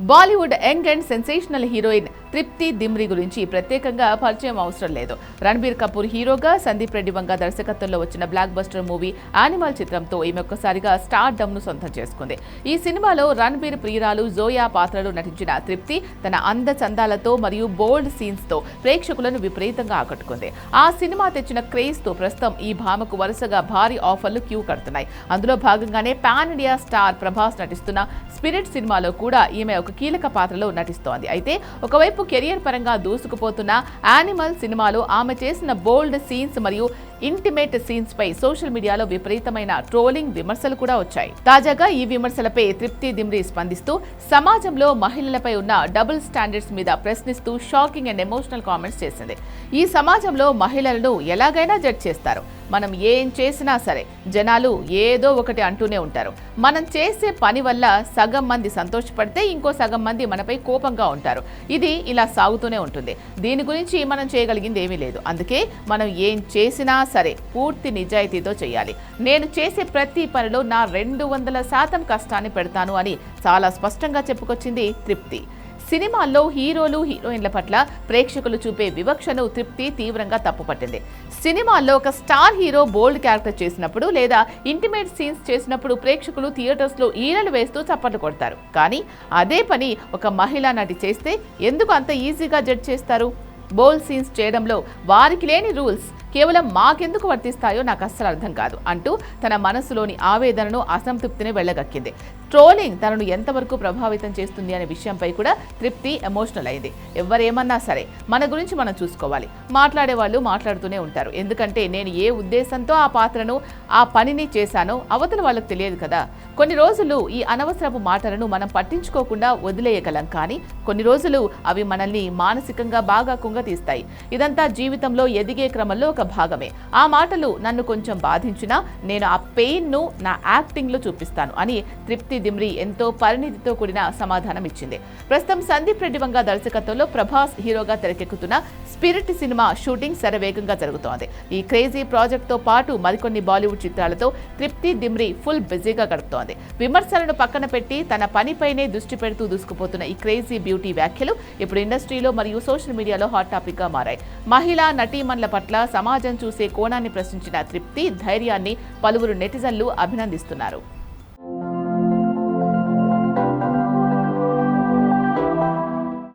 Bollywood young and sensational heroine తృప్తి దిమ్రీ గురించి ప్రత్యేకంగా పరిచయం అవసరం లేదు. రణబీర్ కపూర్ హీరోగా, సందీప్ రెడ్డి వంగ దర్శకత్వంలో వచ్చిన బ్లాక్ బస్టర్ మూవీ యానిమల్ చిత్రంతో ఈమె ఒక్కసారిగా స్టార్ డమ్ ను సొంతం చేసుకుంది. ఈ సినిమాలో రణబీర్ ప్రియురాలు జోయా పాత్రలో నటించిన తృప్తి తన అందచందాలతో మరియు బోల్డ్ సీన్స్ తో ప్రేక్షకులను విపరీతంగా ఆకట్టుకుంది. ఆ సినిమా తెచ్చిన క్రేజ్ తో ప్రస్తుతం ఈ భామకు వరుసగా భారీ ఆఫర్లు క్యూ కడుతున్నాయి. అందులో భాగంగానే పాన్ ఇండియా స్టార్ ప్రభాస్ నటిస్తున్న స్పిరిట్ సినిమాలో కూడా ఈమె ఒక కీలక పాత్రలో నటిస్తోంది. అయితే ఒకవైపు కెరియర్ పరంగా దూసుకుపోతున్న యానిమల్ సినిమాలో ఆమె చేసిన బోల్డ్ సీన్స్ మరియు ఇంటిమేట్ సీన్స్ పై సోషల్ మీడియాలో విపరీతమైన ట్రోలింగ్ విమర్శలు కూడా వచ్చాయి. తాజాగా ఈ విమర్శలపై తృప్తి దిమ్రీ స్పందిస్తూ సమాజంలో మహిళలపై ఉన్న డబుల్ స్టాండర్డ్స్ మీద ప్రశ్నిస్తూ షాకింగ్ అండ్ ఎమోషనల్ కామెంట్స్ చేసింది. ఈ సమాజంలో మహిళలను ఎలాగైనా జడ్జ్ చేస్తారు. మనం ఏం చేసినా సరే జనాలు ఏదో ఒకటి అంటూనే ఉంటారు. మనం చేసే పని వల్ల సగం మంది సంతోషపడితే ఇంకో సగం మంది మనపై కోపంగా ఉంటారు. ఇది ఇలా సాగుతూనే ఉంటుంది. దీని గురించి మనం చేయగలిగింది ఏమీ లేదు. అందుకే మనం ఏం చేసినా సరే పూర్తి నిజాయితీతో చేయాలి. నేను చేసే ప్రతి పనిలో నా 200% కష్టాన్ని పెడతాను అని చాలా స్పష్టంగా చెప్పుకొచ్చింది తృప్తి. సినిమాల్లో హీరోలు హీరోయిన్ల పట్ల ప్రేక్షకులు చూపే వివక్షను తృప్తి తీవ్రంగా తప్పుపట్టింది. సినిమాల్లో ఒక స్టార్ హీరో బోల్డ్ క్యారెక్టర్ చేసినప్పుడు లేదా ఇంటిమేట్ సీన్స్ చేసినప్పుడు ప్రేక్షకులు థియేటర్స్లో ఈలలు వేస్తూ చప్పట్లు కొడతారు. కానీ అదే పని ఒక మహిళా నటి చేస్తే ఎందుకు అంత ఈజీగా జడ్జ్ చేస్తారు? బోల్డ్ సీన్స్ చేయడంలో వారికి లేని రూల్స్ కేవలం మాకెందుకు వర్తిస్తాయో నాకు అస్సలు అర్థం కాదు అంటూ తన మనసులోని ఆవేదనను, అసంతృప్తిని వెళ్ళగక్కింది. ట్రోలింగ్ తనను ఎంతవరకు ప్రభావితం చేస్తుంది అనే విషయంపై కూడా తృప్తి ఎమోషనల్ అయింది. ఎవరేమన్నా సరే మన గురించి మనం చూసుకోవాలి. మాట్లాడే వాళ్ళు మాట్లాడుతూనే ఉంటారు. ఎందుకంటే నేను ఏ ఉద్దేశంతో ఆ పాత్రను, ఆ పనిని చేశానో అవతల వాళ్ళకు తెలియదు కదా. కొన్ని రోజులు ఈ అనవసరపు మాటలను మనం పట్టించుకోకుండా వదిలేయగలం. కానీ కొన్ని రోజులు అవి మనల్ని మానసికంగా బాగా కుంగతీస్తాయి. ఇదంతా జీవితంలో ఎదిగే క్రమంలో ఒక భాగమే. ఆ మాటలు నన్ను కొంచెం బాధించినా నేను ఆ పెయిన్ ను నా యాక్టింగ్ లో చూపిస్తాను అని తృప్తి దిమ్రీ ఎంతో పరిణితితో కూడిన సమాధానం ఇచ్చింది. ప్రస్తుతం సందీప్ రెడ్డి వంగ దర్శకత్వంలో ప్రభాస్ హీరోగా తెరకెక్కుతున్న స్పిరిట్ సినిమా షూటింగ్ శరవేగంగా జరుగుతోంది. ఈ క్రేజీ ప్రాజెక్ట్ తో పాటు మరికొన్ని బాలీవుడ్ చిత్రాలతో తృప్తి దిమ్రీ ఫుల్ బిజీగా గడుపుతోంది. విమర్శలను పక్కన పెట్టి తన పనిపైనే దృష్టి పెడుతూ దూసుకుపోతున్న ఈ క్రేజీ బ్యూటీ వ్యాఖ్యలు ఇప్పుడు ఇండస్ట్రీలో మరియు సోషల్ మీడియాలో హాట్ టాపిక్ గా మారాయి. మహిళా నటీమణుల పట్ల సమాజం చూసే కోణాన్ని ప్రశ్నించిన తృప్తి ధైర్యాన్ని పలువురు నెటిజన్లు అభినందిస్తున్నారు.